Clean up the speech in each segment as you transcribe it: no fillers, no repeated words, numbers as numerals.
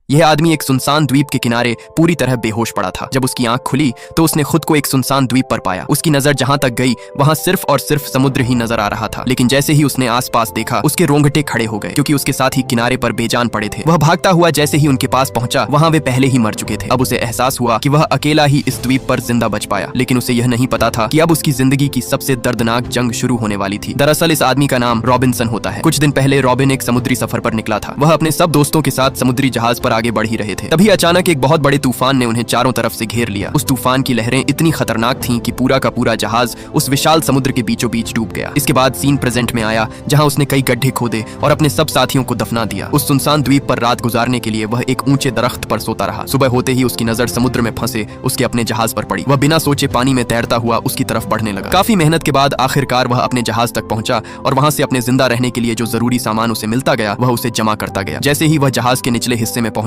यह आदमी एक सुनसान द्वीप के किनारे पूरी तरह बेहोश पड़ा था। जब उसकी आंख खुली तो उसने खुद को एक सुनसान द्वीप पर पाया। उसकी नजर जहां तक गई वहां सिर्फ और सिर्फ समुद्र ही नजर आ रहा था। लेकिन जैसे ही उसने आसपास देखा उसके रोंगटे खड़े हो गए, क्योंकि उसके साथ ही किनारे पर बेजान पड़े थे। वह भागता हुआ जैसे ही उनके पास पहुंचा वहां वे पहले ही मर चुके थे। अब उसे एहसास हुआ कि वह अकेला ही इस द्वीप पर जिंदा बच पाया, लेकिन उसे यह नहीं पता था कि अब उसकी जिंदगी की सबसे दर्दनाक जंग शुरू होने वाली थी। दरअसल इस आदमी का नाम रॉबिन्सन होता है। कुछ दिन पहले रॉबिन एक समुद्री सफर पर निकला था। वह अपने सब दोस्तों के साथ समुद्री जहाज पर आगे बढ़ ही रहे थे। तभी अचानक एक बहुत बड़े तूफान ने उन्हें चारों तरफ से घेर लिया। उस तूफान की लहरें इतनी खतरनाक थीं कि पूरा का पूरा जहाज उस विशाल समुद्र के बीचों बीच डूब गया। इसके बाद सीन प्रेजेंट में आया, जहां उसने कई गड्ढे खोदे और अपने सब साथियों को दफना दिया। उस सुनसान द्वीप पर रात गुजारने के लिए वह एक ऊंचे दरख्त पर सोता रहा। सुबह होते ही उसकी नजर समुद्र में फंसे उसके अपने जहाज पर पड़ी। वह बिना सोचे पानी में तैरता हुआ उसकी तरफ बढ़ने लगा। काफी मेहनत के बाद आखिरकार वह अपने जहाज तक पहुंचा और वहां से अपने जिंदा रहने के लिए जो जरूरी सामान उसे मिलता गया वह उसे जमा करता गया। जैसे ही वह जहाज के निचले हिस्से में पहुंचा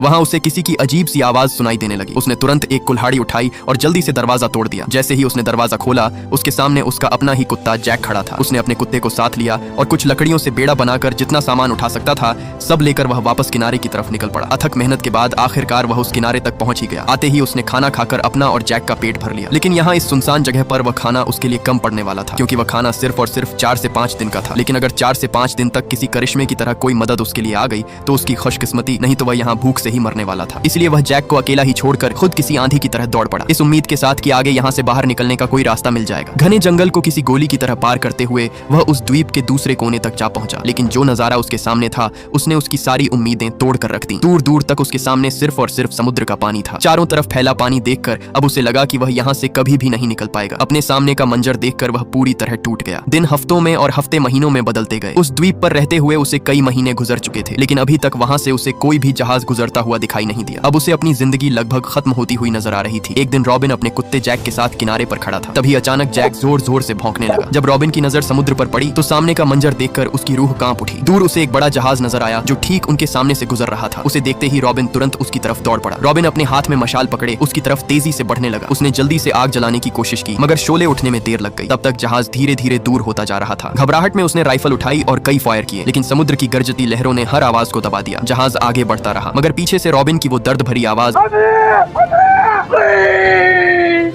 वहां उसे किसी की अजीब सी आवाज सुनाई देने लगी। उसने तुरंत एक कुल्हाड़ी उठाई और जल्दी से दरवाजा तोड़ दिया। जैसे ही उसने दरवाजा खोला उसके सामने उसका अपना ही कुत्ता जैक खड़ा था। उसने अपने कुत्ते को साथ लिया और कुछ लकड़ियों से बेड़ा बनाकर जितना सामान उठा सकता था सब लेकर वह वापस किनारे की तरफ निकल पड़ा। अथक मेहनत के बाद आखिरकार वह उस किनारे तक पहुंच ही गया। आते ही उसने खाना खाकर अपना और जैक का पेट भर लिया। लेकिन यहाँ इस सुनसान जगह पर वह खाना उसके लिए कम पड़ने वाला था, क्योंकि वह खाना सिर्फ और सिर्फ 4 से 5 दिन का था। लेकिन अगर 4 से 5 दिन तक किसी करिश्मे की तरह कोई मदद उसके लिए आ गई तो उसकी खुशकिस्मती, नहीं तो वह यहाँ भूख से ही मरने वाला था। इसलिए वह जैक को अकेला ही छोड़कर खुद किसी आंधी की तरह दौड़ पड़ा, इस उम्मीद के साथ कि आगे यहाँ से बाहर निकलने का कोई रास्ता मिल जाएगा। घने जंगल को किसी गोली की तरह पार करते हुए वह उस द्वीप के दूसरे कोने तक जा पहुंचा। लेकिन जो नजारा उसके सामने था उसने उसकी सारी उम्मीदें तोड़ कर रख दी। दूर दूर तक उसके सामने सिर्फ और सिर्फ समुद्र का पानी था। चारों तरफ फैला पानी देखकर अब उसे लगा कि वह यहाँ से कभी भी नहीं निकल पाएगा। अपने सामने का मंजर देखकर वह पूरी तरह टूट गया। दिन हफ्तों में और हफ्ते महीनों में बदलते गए। उस द्वीप पर रहते हुए उसे कई महीने गुजर चुके थे, लेकिन अभी तक वहां से उसे कोई भी जहाज गुजरता हुआ दिखाई नहीं दिया। अब उसे अपनी जिंदगी लगभग खत्म होती हुई नजर आ रही थी। एक दिन रॉबिन अपने कुत्ते जैक के साथ किनारे पर खड़ा था। तभी अचानक जैक जोर जोर से भौंकने लगा। जब रॉबिन की नजर समुद्र पर पड़ी तो सामने का मंजर देखकर उसकी रूह कांप उठी। दूर उसे एक बड़ा जहाज नजर आया जो ठीक उनके सामने से गुजर रहा था। उसे देखते ही रॉबिन तुरंत उसकी तरफ दौड़ पड़ा। रॉबिन अपने हाथ में मशाल पकड़े उसकी तरफ तेजी से बढ़ने लगा। उसने जल्दी से आग जलाने की कोशिश की, मगर शोले उठने में देर लग गई। तब तक जहाज धीरे धीरे दूर होता जा रहा था। घबराहट में उसने राइफल उठाई और कई फायर किए, लेकिन समुद्र की गरजती लहरों ने हर आवाज को दबा दिया। जहाज आगे बढ़ता रहा, मगर पीछे से रॉबिन की वो दर्द भरी आवाज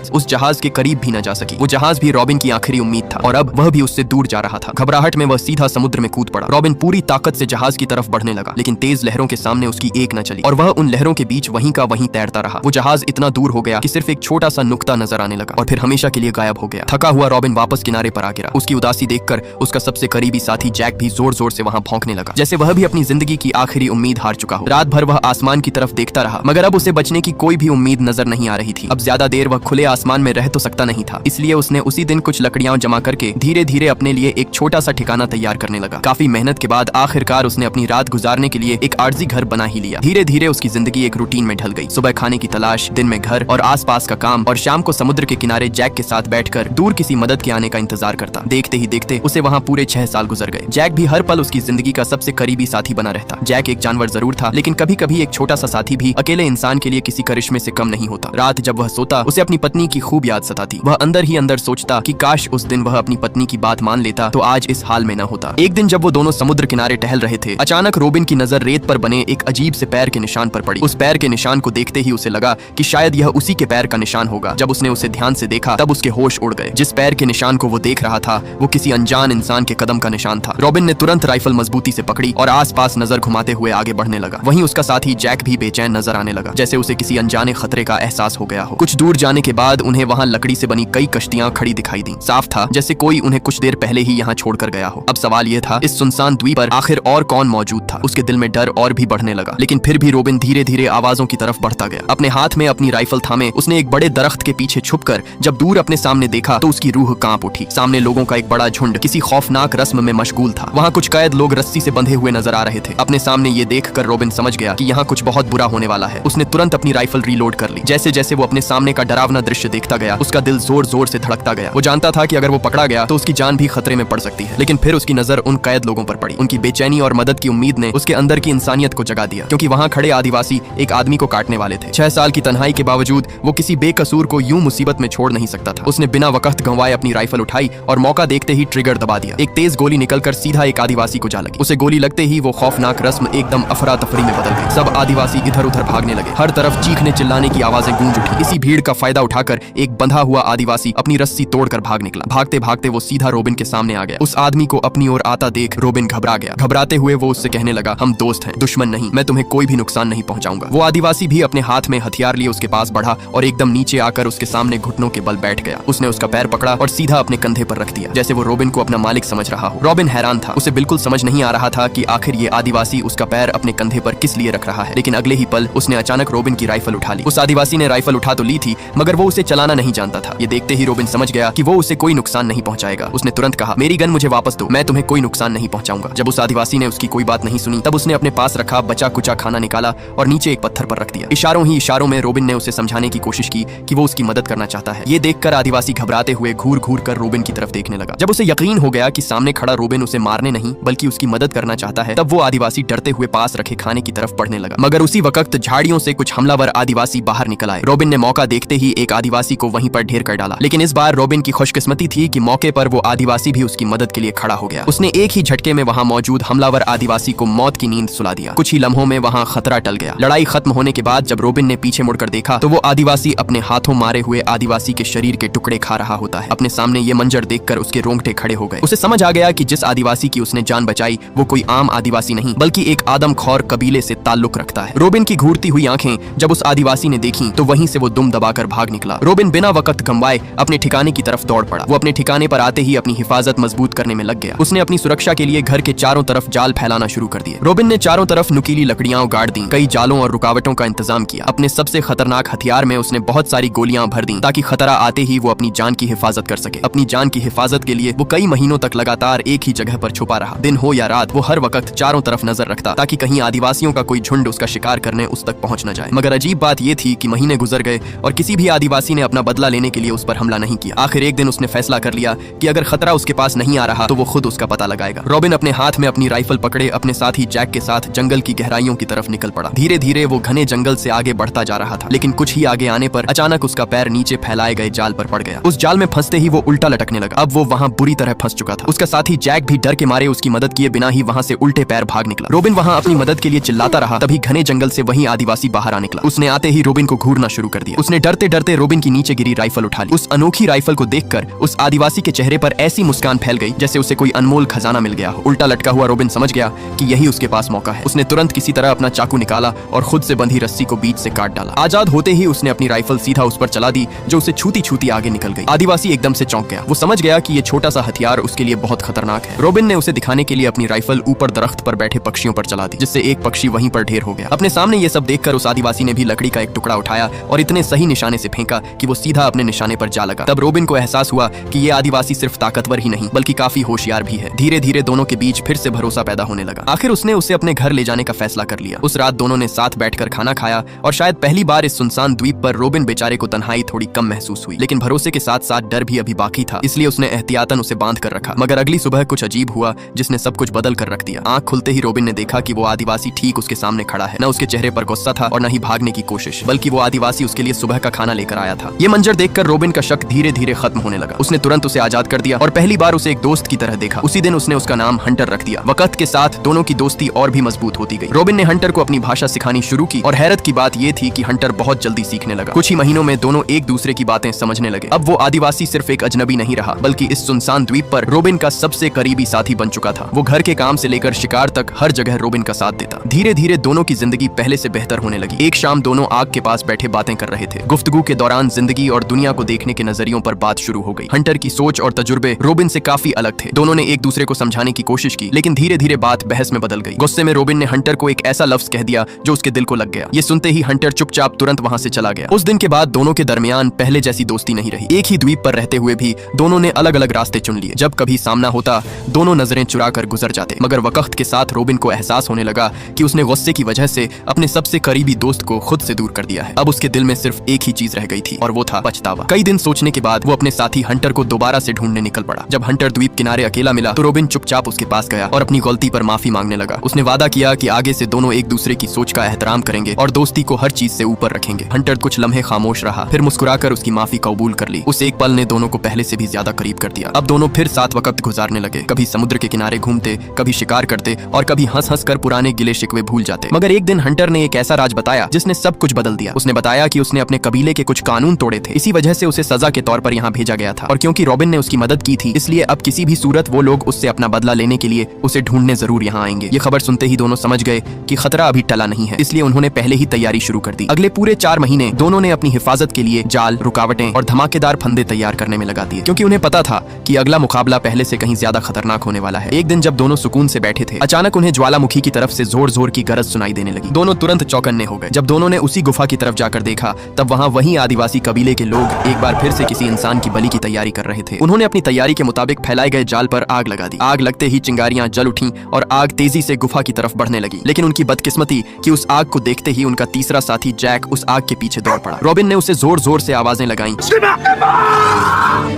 उस जहाज के करीब भी न जा सकी। वो जहाज भी रॉबिन की आखिरी उम्मीद था और अब वह भी उससे दूर जा रहा था। घबराहट में वह सीधा समुद्र में कूद पड़ा। रॉबिन पूरी ताकत से जहाज की तरफ बढ़ने लगा, लेकिन तेज लहरों के सामने उसकी एक न चली और वह उन लहरों के बीच वहीं का वहीं तैरता रहा। वो जहाज इतना दूर हो गया कि सिर्फ एक छोटा सा नुक्ता नजर आने लगा और फिर हमेशा के लिए गायब हो गया। थका हुआ रॉबिन वापस किनारे पर आ गिरा। उसकी उदासी देखकर उसका सबसे करीबी साथी जैक भी जोर जोर से वहां भौंकने लगा, जैसे वह भी अपनी जिंदगी की आखिरी उम्मीद हार चुका हो। रात भर वह आसमान की तरफ देखता रहा, मगर अब उसे बचने की कोई भी उम्मीद नजर नहीं आ रही थी। अब ज्यादा देर वह खुले आसमान में रह तो सकता नहीं था, इसलिए उसने उसी दिन कुछ लकड़ियां जमा करके धीरे धीरे अपने लिए एक छोटा सा ठिकाना तैयार करने लगा। काफी मेहनत के बाद आखिरकार उसने अपनी रात गुजारने के लिए एक आर्जी घर बना ही लिया। धीरे धीरे उसकी जिंदगी एक रूटीन में ढल गई। सुबह खाने की तलाश, दिन में घर और आसपास का काम, और शाम को समुद्र के किनारे जैक के साथ बैठकर दूर किसी मदद के आने का इंतजार करता। देखते ही देखते उसे वहाँ पूरे 6 साल गुजर गए। जैक भी हर पल उसकी जिंदगी का सबसे करीबी साथी बना रहता। जैक एक जानवर जरूर था, लेकिन कभी कभी एक छोटा सा साथी भी अकेले इंसान के लिए किसी करिश्मे से कम नहीं होता। रात जब वह सोता उसे अपनी पत्नी की खूब याद सताती। वह अंदर ही अंदर सोचता कि काश उस दिन वह अपनी पत्नी की बात मान लेता तो आज इस हाल में न होता। एक दिन जब वो दोनों समुद्र किनारे टहल रहे थे, अचानक रॉबिन की नजर रेत पर बने एक अजीब से पैर के निशान पर पड़ी। उस पैर के निशान को देखते ही उसे लगा कि शायद यह उसी के पैर का निशान होगा। जब उसने उसे ध्यान से देखा तब उसके होश उड़ गए। जिस पैर के निशान को वो देख रहा था वो किसी अनजान इंसान के कदम का निशान था। रॉबिन ने तुरंत राइफल मजबूती से पकड़ी और आसपास नजर घुमाते हुए आगे बढ़ने लगा। वहीं उसका साथी जैक भी बेचैन नजर आने लगा, जैसे उसे किसी अनजाने खतरे का एहसास हो गया हो। कुछ दूर जाने के बाद उन्हें वहां लकड़ी से बनी कई कश्तियां खड़ी दिखाई दी। साफ था जैसे कोई उन्हें कुछ देर पहले ही यहाँ छोड़कर गया हो। अब सवाल यह था, इस सुनसान द्वीप पर आखिर और कौन मौजूद था? उसके दिल में डर और भी बढ़ने लगा, लेकिन फिर भी रॉबिन धीरे धीरे आवाजों की तरफ बढ़ता गया। अपने हाथ में अपनी राइफल थामे उसने एक बड़े दरख्त के पीछे छुपकर जब दूर अपने सामने देखा तो उसकी रूह कांप उठी। सामने लोगों का एक बड़ा झुंड किसी खौफनाक रस्म में मशगूल था। वहाँ कुछ कैद लोग रस्सी से बंधे हुए नजर आ रहे थे। अपने सामने ये देखकर रॉबिन समझ गया कि यहाँ कुछ बहुत बुरा होने वाला है। उसने तुरंत अपनी राइफल रीलोड कर ली। जैसे जैसे वो अपने सामने का डरावना डरावना दृश्य देखता गया उसका दिल जोर जोर से धड़कता गया। वो जानता था कि अगर वो पकड़ा गया तो उसकी जान भी खतरे में पड़ सकती है। लेकिन फिर उसकी नजर उन कैद लोगों पर पड़ी। उनकी बेचैनी और मदद की उम्मीद ने उसके अंदर की इंसानियत को जगा दिया, क्योंकि वहाँ खड़े आदिवासी एक आदमी को काटने वाले थे। 6 साल की तन्हाई के बावजूद वो किसी बेकसूर को यूं मुसीबत में छोड़ नहीं सकता था। उसने बिना वक्त गंवाए अपनी राइफल उठाई और मौका देखते ही ट्रिगर दबा दिया। एक तेज गोली निकलकर सीधा एक आदिवासी को जा लगी। उसे गोली लगते ही वो खौफनाक रस्म एकदम अफरा तफरी में बदल गई। सब आदिवासी इधर उधर भागने लगे। हर तरफ चीखने चिल्लाने की आवाजें गूंज उठी। इसी भीड़ का फायदा उठाकर एक बंधा हुआ आदिवासी अपनी रस्सी तोड़कर भाग निकला। भागते भागते वो सीधा रोबिन के सामने आ गया। उस आदमी को अपनी ओर आता देख रोबिन घबरा गया। घबराते हुए वो उससे कहने लगा, हम दोस्त हैं, दुश्मन नहीं, मैं तुम्हें कोई भी नुकसान नहीं पहुंचाऊंगा। वो आदिवासी भी अपने हाथ में हथियार लिए उसके पास बढ़ा और एकदम नीचे आकर उसके सामने घुटनों के बल बैठ गया। उसने उसका पैर पकड़ा और सीधा अपने कंधे पर रख दिया, जैसे वो रोबिन को अपना मालिक समझ रहा हो। रोबिन हैरान था। उसे बिल्कुल समझ नहीं आ रहा था कि आखिर ये आदिवासी उसका पैर अपने कंधे पर किस लिए रख रहा है। लेकिन अगले ही पल उसने अचानक रोबिन की राइफल उठा ली। उस आदिवासी ने राइफल उठा तो ली थी, मगर वो उसे चलाना नहीं जानता था। ये देखते ही रोबिन समझ गया कि वो उसे कोई नुकसान नहीं पहुंचाएगा। उसने तुरंत कहा, मेरी गन मुझे वापस दो, मैं तुम्हें कोई नुकसान नहीं पहुंचाऊंगा। जब उस आदिवासी ने उसकी कोई बात नहीं सुनी, तब उसने अपने पास रखा बचा कुचा खाना निकाला और नीचे एक पत्थर पर रख दिया। इशारों ही इशारों में रोबिन ने उसे समझाने की कोशिश की कि वो उसकी मदद करना चाहता है। ये देखकर आदिवासी घबराते हुए घूर घूर कर रोबिन की तरफ देखने लगा। जब उसे यकीन हो गया कि सामने खड़ा रोबिन उसे मारने नहीं बल्कि उसकी मदद करना चाहता है, तब वो आदिवासी डरते हुए पास रखे खाने की तरफ बढ़ने लगा। मगर उसी वक्त झाड़ियों से कुछ हमलावर आदिवासी बाहर निकल आए। रोबिन ने मौका देखते ही एक आदिवासी को वहीं पर ढेर कर डाला। लेकिन इस बार रोबिन की खुशकिस्मती थी कि मौके पर वो आदिवासी भी उसकी मदद के लिए खड़ा हो गया। उसने एक ही झटके में वहां मौजूद हमलावर आदिवासी को मौत की नींद सुला दिया। कुछ ही लम्हों में वहां खतरा टल गया। लड़ाई खत्म होने के बाद जब रोबिन ने पीछे मुड़कर देखा तो वो आदिवासी अपने हाथों मारे हुए आदिवासी के शरीर के टुकड़े खा रहा होता है। अपने सामने ये मंजर देखकर उसके रोंगटे खड़े हो गए। उसे समझ आ गया कि जिस आदिवासी की उसने जान बचाई वो कोई आम आदिवासी नहीं बल्कि एक आदमखोर कबीले से ताल्लुक रखता है। रोबिन की घूरती हुई आंखें जब उस आदिवासी ने देखी तो वहीं से वो दुम दबाकर भाग निकला। रोबिन बिना वक्त गंवाए अपने ठिकाने की तरफ दौड़ पड़ा। वो अपने ठिकाने पर आते ही अपनी हिफाजत मजबूत करने में लग गया। उसने अपनी सुरक्षा के लिए घर के चारों तरफ जाल फैलाना शुरू कर दिए। रोबिन ने चारों तरफ नुकीली लकड़ियां गाड़ दी, कई जालों और रुकावटों का इंतजाम किया। अपने सबसे खतरनाक हथियार में उसने बहुत सारी गोलियां भर दी ताकि खतरा आते ही वो अपनी जान की हिफाजत कर सके। अपनी जान की हिफाजत के लिए वो कई महीनों तक लगातार एक ही जगह पर छुपा रहा। दिन हो या रात वो हर वक्त चारों तरफ नजर रखता ताकि कहीं आदिवासियों का कोई झुंड उसका शिकार करने उस तक पहुंच न जाए। मगर अजीब बात यह थी कि महीने गुजर गए और किसी भी आदिवासी ने अपना बदला लेने के लिए उस पर हमला नहीं किया। आखिर एक दिन उसने फैसला कर लिया कि अगर खतरा उसके पास नहीं आ रहा तो वो खुद उसका पता लगाएगा। रोबिन अपने हाथ में अपनी राइफल पकड़े अपने साथी जैक के साथ जंगल की गहराइयों की तरफ निकल पड़ा। धीरे धीरे वो घने जंगल से आगे बढ़ता जा रहा था। लेकिन कुछ ही आगे आने पर अचानक उसका पैर नीचे फैलाए गए जाल पर पड़ गया। उस जाल में फंसते ही वो उल्टा लटकने लगा। अब वो वहां बुरी तरह फंस चुका था। उसका साथी जैक भी डर के मारे उसकी मदद किए बिना ही वहां से उल्टे पैर भाग निकला। रोबिन वहां अपनी मदद के लिए चिल्लाता रहा। तभी घने जंगल से वही आदिवासी बाहर आ निकला। उसने आते ही रोबिन को घूरना शुरू कर दिया। उसने डरते डरते रोबिन की नीचे गिरी राइफल उठा ली। उस अनोखी राइफल को देखकर उस आदिवासी के चेहरे पर ऐसी मुस्कान फैल गई जैसे उसे कोई अनमोल खजाना मिल गया हो। उल्टा लटका हुआ रोबिन समझ गया कि यही उसके पास मौका है। उसने तुरंत किसी तरह अपना चाकू निकाला और खुद से बंधी रस्सी को बीच से काट डाला। आजाद होते ही उसने अपनी राइफल सीधा उस पर चला दी जो उसे छूती छूती आगे निकल गई। आदिवासी एकदम से चौंक गया। वो समझ गया कि ये छोटा सा हथियार उसके लिए बहुत खतरनाक है। रोबिन ने उसे दिखाने के लिए अपनी राइफल ऊपर दरख्त पर बैठे पक्षियों पर चला दी, जिससे एक पक्षी वहीं पर ढेर हो गया। अपने सामने ये सब देखकर उस आदिवासी ने भी लकड़ी का एक टुकड़ा उठाया और इतने सही निशाने से फेंका कि वो सीधा अपने निशाने पर जा लगा। तब रोबिन को एहसास हुआ कि ये आदिवासी सिर्फ ताकतवर ही नहीं बल्कि काफी होशियार भी है। धीरे धीरे दोनों के बीच फिर से भरोसा पैदा होने लगा। आखिर उसने उसे अपने घर ले जाने का फैसला कर लिया। उस रात दोनों ने साथ बैठकर खाना खाया और शायद पहली बार इस सुनसान द्वीप पर रोबिन बेचारे को तन्हाई थोड़ी कम महसूस हुई। लेकिन भरोसे के साथ साथ डर भी अभी बाकी था, इसलिए उसने एहतियातन उसे बांध कर रखा। मगर अगली सुबह कुछ अजीब हुआ जिसने सब कुछ बदल कर रख दिया। आंख खुलते ही रोबिन ने देखा कि वो आदिवासी ठीक उसके सामने खड़ा है। न उसके चेहरे पर गुस्सा था और न ही भागने की कोशिश, बल्कि वो आदिवासी उसके लिए सुबह का खाना लेकर आया था। ये मंजर देखकर रोबिन का शक धीरे धीरे खत्म होने लगा। उसने तुरंत उसे आजाद कर दिया और पहली बार उसे एक दोस्त की तरह देखा। उसी दिन उसने उसका नाम हंटर रख दिया। वक्त के साथ दोनों की दोस्ती और भी मजबूत होती गई। रोबिन ने हंटर को अपनी भाषा सिखानी शुरू की और हैरत की बात यह थी कि हंटर बहुत जल्दी सीखने लगा। कुछ ही महीनों में दोनों एक दूसरे की बातें समझने लगे। अब वो आदिवासी सिर्फ एक अजनबी नहीं रहा बल्कि इस सुनसान द्वीप पर रोबिन का सबसे करीबी साथी बन चुका था। वो घर के काम से लेकर शिकार तक हर जगह रोबिन का साथ देता। धीरे धीरे दोनों की जिंदगी पहले से बेहतर होने लगी। एक शाम दोनों आग के पास बैठे बातें कर रहे थे। गुफ्तगू के दौरान जिंदगी और दुनिया को देखने के नजरियों पर बात शुरू हो गई। हंटर की सोच और तजुर्बे रोबिन से काफी अलग थे। दोनों ने एक दूसरे को समझाने की कोशिश की, लेकिन धीरे धीरे बात बहस में बदल गई। गुस्से में रोबिन ने हंटर को एक ऐसा लफ्ज कह दिया जो उसके दिल को लग गया। ये सुनते ही हंटर चुपचाप तुरंत वहां से चला गया। उस दिन के बाद दोनों के दरमियान पहले जैसी दोस्ती नहीं रही। एक ही द्वीप पर रहते हुए भी दोनों ने अलग अलग रास्ते चुन लिए। जब कभी सामना होता दोनों नजरें चुरा कर गुजर जाते। मगर वक्त के साथ रोबिन को एहसास होने लगा कि उसने गुस्से की वजह से अपने सबसे करीबी दोस्त को खुद से दूर कर दिया है। अब उसके दिल में सिर्फ एक ही चीज रह गई थी और वो था पछतावा। कई दिन सोचने के बाद वो अपने साथी हंटर को दोबारा से ढूंढने निकल पड़ा। जब हंटर द्वीप किनारे अकेला मिला तो रोबिन चुपचाप उसके पास गया और अपनी गलती पर माफी मांगने लगा। उसने वादा किया कि आगे से दोनों एक दूसरे की सोच का एहतराम करेंगे और दोस्ती को हर चीज से ऊपर रखेंगे। हंटर कुछ लम्हे खामोश रहा, फिर मुस्कुराकर उसकी माफी कबूल कर ली। उस एक पल ने दोनों को पहले से भी ज्यादा करीब कर दिया। अब दोनों फिर साथ वक्त गुजारने लगे, कभी समुद्र के किनारे घूमते, कभी शिकार करते और कभी हंस हंस कर पुराने गिले शिकवे भूल जाते। मगर एक दिन हंटर ने एक ऐसा राज बताया जिसने सब कुछ बदल दिया। उसने बताया कि उसने अपने कबीले के कुछ कानून तोड़े थे, इसी वजह से उसे सजा के तौर पर यहाँ भेजा गया था। और क्योंकि रॉबिन ने उसकी मदद की थी, इसलिए अब किसी भी सूरत वो लोग उससे अपना बदला लेने के लिए उसे ढूंढने जरूर यहाँ आएंगे। ये खबर सुनते ही दोनों समझ गए कि खतरा अभी टला नहीं है, इसलिए उन्होंने पहले ही तैयारी शुरू कर दी। अगले पूरे 4 महीने दोनों ने अपनी हिफाजत के लिए जाल, रुकावटें और धमाकेदार फंदे तैयार करने में लगा दिए, क्योंकि उन्हें पता था कि अगला मुकाबला पहले से कहीं ज्यादा खतरनाक होने वाला है। एक दिन जब दोनों सुकून से बैठे थे, अचानक उन्हें ज्वालामुखी की तरफ से जोर जोर की गरज सुनाई देने लगी। दोनों तुरंत चौकन्ने हो गए। जब दोनों ने उसी गुफा की तरफ जाकर देखा, तब वहाँ वही आदिवासी कबीले के लोग एक बार फिर से किसी इंसान की बलि की तैयारी कर रहे थे। उन्होंने अपनी तैयारी के मुताबिक फैलाए गए जाल पर आग लगा दी। आग लगते ही चिंगारियां जल उठीं और आग तेजी से गुफा की तरफ बढ़ने लगी। लेकिन उनकी बदकिस्मती कि उस आग को देखते ही उनका तीसरा साथी जैक उस आग के पीछे दौड़ पड़ा। रॉबिन ने उसे जोर जोर से आवाजें लगाईं,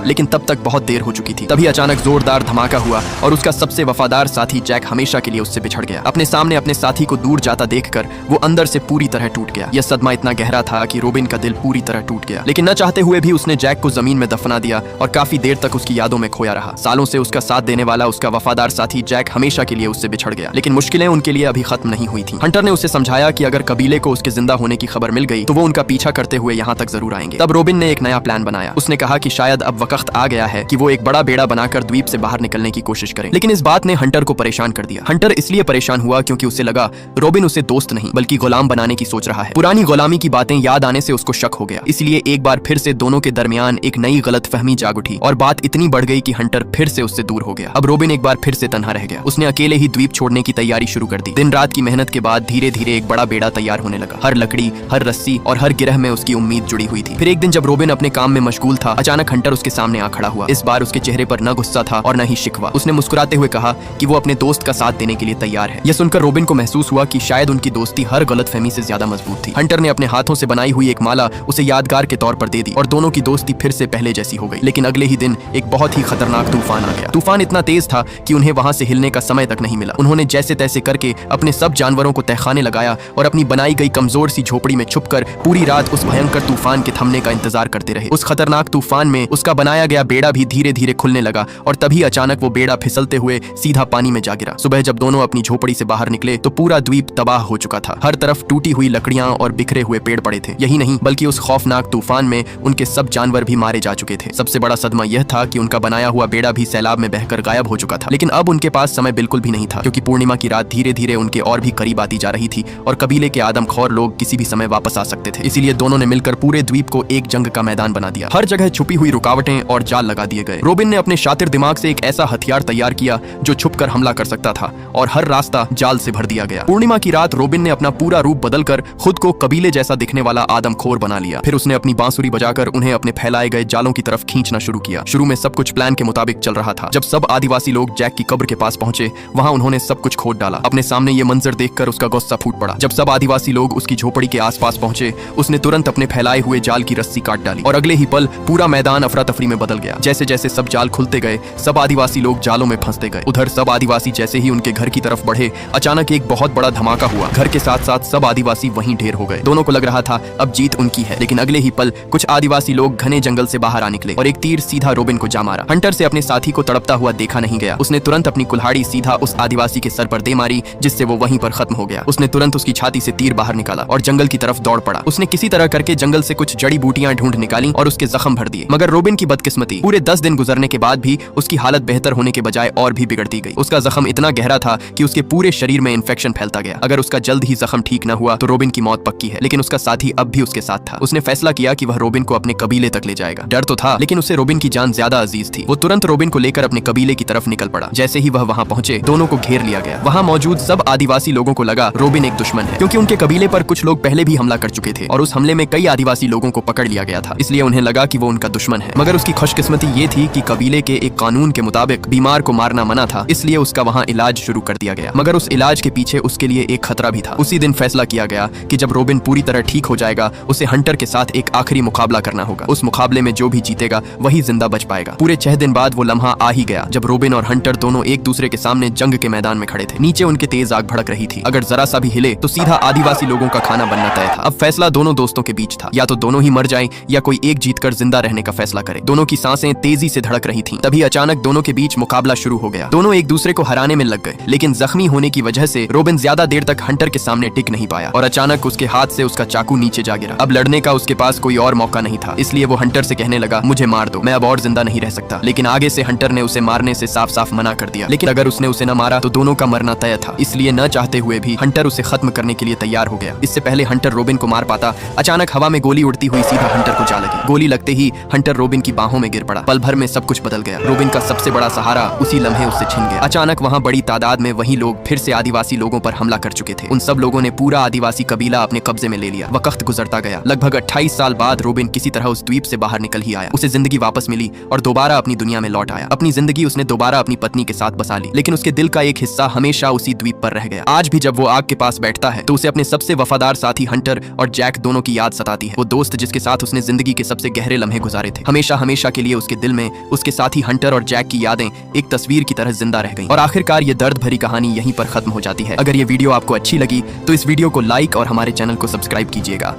लेकिन तब तक बहुत देर हो चुकी थी। तभी अचानक जोरदार धमाका हुआ और उसका सबसे वफादार साथी जैक हमेशा के लिए उससे बिछड़ गया। अपने सामने अपने साथी को दूर जाता देखकर वो अंदर से पूरी तरह टूट गया। यह सदमा इतना गहरा था कि रोबिन का दिल पूरी तरह टूट गया, लेकिन न चाहते हुए भी उसने जैक को जमीन में दफना दिया और काफी देर तक उसकी यादों में खोया रहा। सालों से उसका साथ देने वाला उसका वफादार साथी जैक हमेशा के लिए उससे बिछड़ गया, लेकिन मुश्किलें उनके लिए अभी खत्म नहीं हुई थी। हंटर ने उसे समझाया कि अगर कबीले को उसके जिंदा होने की खबर मिल गई तो वो उनका पीछा करते हुए यहाँ तक जरूर आएंगे। तब रोबिन ने एक नया प्लान बनाया। उसने कहा कि शायद अब वक्त आ गया है कि वो एक बड़ा बेड़ा बनाकर द्वीप से बाहर निकलने की कोशिश करें। लेकिन इस बात ने हंटर को परेशान कर दिया। हंटर इसलिए परेशान हुआ क्योंकि उसे लगा रोबिन उसे दोस्त नहीं बल्कि गुलाम बनाने की सोच रहा है। पुरानी गुलामी की बातें याद आने से उसको शक हो गया। इसलिए एक बार फिर से दोनों के दरमियान एक नई गलतफहमी जाग उठी और बात इतनी बढ़ गई कि हंटर फिर से उससे दूर हो गया। अब रोबिन एक बार फिर से तन्हा रह गया। उसने अकेले ही द्वीप छोड़ने की तैयारी शुरू कर दी। दिन रात की मेहनत के बाद धीरे धीरे एक बड़ा बेड़ा तैयार होने लगा। हर लकड़ी, हर रस्सी और हर गिरह में उसकी उम्मीद जुड़ी हुई थी। फिर एक दिन जब रोबिन अपने काम में मशगूल था, अचानक हंटर उसके सामने आ खड़ा हुआ। इस बार उसके चेहरे पर न गुस्सा था और न ही शिकवा। उसने मुस्कुराते हुए कहा कि वो अपने दोस्त का साथ देने के लिए तैयार है। यह सुनकर रोबिन को महसूस हुआ कि शायद उनकी दोस्ती हर गलतफहमी से ज्यादा मजबूत थी। हंटर ने अपने हाथों से बनाई हुई एक माला उसे यादगार के तौर पर दे दी और दोनों की दोस्ती फिर से पहले जैसी हो गई। लेकिन अगले ही दिन एक बहुत ही खतरनाक तूफान आ गया। तूफान इतना तेज था कि उन्हें वहां से हिलने का समय तक नहीं मिला। उन्होंने जैसे तैसे करके अपने सब जानवरों को तहखाने लगाया और अपनी बनाई गई कमजोर सी झोपड़ी में छुपकर पूरी रात उस भयंकर तूफान के थमने का इंतजार करते रहे। उस खतरनाक तूफान में उसका बनाया गया बेड़ा भी धीरे धीरे खुलने लगा और तभी अचानक वो बेड़ा फिसलते हुए सीधा पानी में जा गिरा। सुबह जब दोनों अपनी झोपड़ी से बाहर निकले तो पूरा द्वीप तबाह हो चुका था। हर तरफ टूटी हुई लकड़ियां और बिखरे हुए पेड़ पड़े थे। यही नहीं बल्कि उस खौफनाक तूफान में उनके सब जानवर भी मारे जा चुके थे। सबसे बड़ा सदमा यह था कि उनका बनाया हुआ बेड़ा भी सैलाब में बहकर गायब हो चुका था। लेकिन अब उनके पास समय बिल्कुल भी नहीं था, क्योंकि पूर्णिमा की रात धीरे धीरे उनके और भी करीब आती जा रही थी और कबीले के आदमखोर लोग किसी भी समय वापस आ सकते थे। इसीलिए दोनों ने मिलकर पूरे द्वीप को एक जंग का मैदान बना दिया। हर जगह छुपी हुई रुकावटें और जाल लगा दिए गए। रोबिन ने अपने शातिर दिमाग से एक ऐसा हथियार तैयार किया जो छुपकर हमला कर सकता था और हर रास्ता जाल से भर दिया गया। पूर्णिमा की रात रोबिन ने अपना पूरा रूप बदलकर खुद को कबीले जैसा दिखने वाला आदमखोर बना लिया। फिर उसने अपनी बांसुरी बजाकर उन्हें अपने फैलाए गए जालों की तरफ खींचना शुरू किया। शुरू में सब कुछ प्लान के मुताबिक चल रहा था। जब सब आदिवासी लोग जैक की कब्र के पास पहुंचे, वहां उन्होंने सब कुछ खोद डाला। अपने सामने ये मंजर देखकर उसका गुस्सा फूट पड़ा। जब सब आदिवासी लोग उसकी झोपड़ी के आसपास पहुंचे, उसने तुरंत अपने फैलाए हुए जाल की रस्सी काट डाली और अगले ही पल पूरा मैदान अफरा तफरी में बदल गया। जैसे जैसे सब जाल खुलते गए, सब आदिवासी लोग जालों में फंसते गए। उधर सब आदिवासी जैसे ही उनके घर की तरफ बढ़े, अचानक एक बहुत बड़ा धमाका हुआ। घर के साथ साथ सब आदिवासी वहीं ढेर हो गए। दोनों को लग रहा था अब जीत उनकी है, लेकिन अगले ही पल कुछ आदिवासी लोग घने जंगल से बाहर आ निकले और एक तीर सीधा रोबिन को जा मारा। हंटर से अपने साथी को तड़पता हुआ देखा नहीं गया। उसने तुरंत अपनी कुल्हाड़ी सीधा उस आदिवासी के सर पर दे मारी, जिससे वो वहीं पर खत्म हो गया। उसने तुरंत उसकी छाती से तीर बाहर निकाला और जंगल की तरफ दौड़ पड़ा। उसने किसी तरह करके जंगल से कुछ जड़ी बूटियां ढूंढ निकाली और उसके जख्म भर दिए। मगर रोबिन की बदकिस्मती, पूरे 10 दिन गुजरने के बाद भी उसकी हालत बेहतर होने के बजाय और भी बिगड़ती गई। उसका जख्म इतना गहरा था कि उसके पूरे शरीर में इन्फेक्शन फैलता गया। अगर उसका जल्द ही जख्म ठीक न हुआ तो रोबिन की मौत पक्की है। लेकिन उसका साथी अब भी उसके साथ था। उसने फैसला किया कि वह रोबिन को अपने कबीले तक ले जाएगा। डर तो था, लेकिन उसे रोबिन की जान ज्यादा अजीज थी। वो तुरंत रोबिन को लेकर अपने कबीले की तरफ निकल पड़ा। जैसे ही वह वहां पहुंचे, दोनों को घेर लिया गया। वहां मौजूद सब आदिवासी लोगों को लगा रोबिन एक दुश्मन है, क्योंकि उनके कबीले पर कुछ लोग पहले भी हमला कर चुके थे और उस हमले में कई आदिवासी लोगों को पकड़ लिया गया था। इसलिए उन्हें लगा कि वो उनका दुश्मन है। मगर उसकी खुशकिस्मती ये थी कि कबीले के एक कानून के मुताबिक बीमार को मारना मना था, इसलिए उसका वहां इलाज शुरू कर दिया गया। मगर उस इलाज के पीछे उसके लिए एक खतरा भी था। उसी दिन फैसला किया गया कि जब रोबिन पूरी तरह ठीक हो जाएगा, उसे हंटर के साथ एक आखिरी मुकाबला करना होगा। उस मुकाबले में जो भी जीतेगा वही जिंदा बच पाएगा। पूरे 6 दिन बाद वो लम्हा आ ही गया जब रोबिन और हंटर दोनों एक दूसरे के सामने जंग के मैदान में खड़े थे। नीचे उनके तेज आग भड़क रही थी। अगर जरा सा भी हिले तो सीधा आदिवासी लोगों का खाना बनना तय था। अब फैसला दोनों दोस्तों के बीच था, या तो दोनों ही मर जाएं या कोई एक जीतकर जिंदा रहने का फैसला करे। दोनों की सांसें तेजी से धड़क रही थीं। तभी अचानक दोनों के बीच मुकाबला शुरू हो गया। दोनों एक दूसरे को हराने में लग गए, लेकिन जख्मी होने की वजह से रोबिन ज्यादा देर तक हंटर के सामने टिक नहीं पाया और अचानक उसके हाथ से उसका चाकू नीचे जा गिरा। अब लड़ने का उसके पास कोई और मौका नहीं था, इसलिए वो हंटर से कहने लगा, मुझे मार दो, मैं अब और जिंदा नहीं रह सकता। लेकिन आगे से हंटर ने उसे मारने से साफ साफ मना कर दिया। लेकिन अगर उसने उसे न मारा तो दोनों का मरना तय था, इसलिए न चाहते हुए भी हंटर उसे खत्म करने के लिए तैयार हो गया। इससे पहले हंटर रोबिन को मार पाता, अचानक हवा में गोली उड़ती हुई सीधा हंटर को जा लगी। गोली लगते ही हंटर रोबिन की बाहों में गिर पड़ा। पल भर में सब कुछ बदल गया। रोबिन का सबसे बड़ा सहारा उसी लम्हे उससे छिन गया। अचानक वहाँ बड़ी तादाद में वही लोग फिर से आदिवासी लोगों पर हमला कर चुके थे। उन सब लोगों ने पूरा आदिवासी कबीला अपने कब्जे में ले लिया। वक्त गुजरता गया। लगभग 28 साल बाद रोबिन किसी तरह उस द्वीप से बाहर निकल ही आया। उसे जिंदगी वापस मिली और दोबारा अपनी दुनिया में लौट आया। अपनी जिंदगी उसने दोबारा अपनी पत्नी के साथ बसा ली, लेकिन उसके दिल का एक हिस्सा हमेशा उसी द्वीप पर रह गया। आज भी जब वो आग के पास बैठता है तो उसे अपने सबसे वफादार साथी हंटर और जैक दोनों की याद सताती है। वो दोस्त जिसके साथ उसने जिंदगी के सबसे गहरे लम्हे गुजारे थे, हमेशा हमेशा के लिए उसके दिल में उसके साथी हंटर और जैक की यादें एक तस्वीर की तरह जिंदा रह गईं। और आखिरकार ये दर्द भरी कहानी यहीं पर खत्म हो जाती है। अगर ये वीडियो आपको अच्छी लगी तो इस वीडियो को लाइक और हमारे चैनल को सब्सक्राइब कीजिएगा।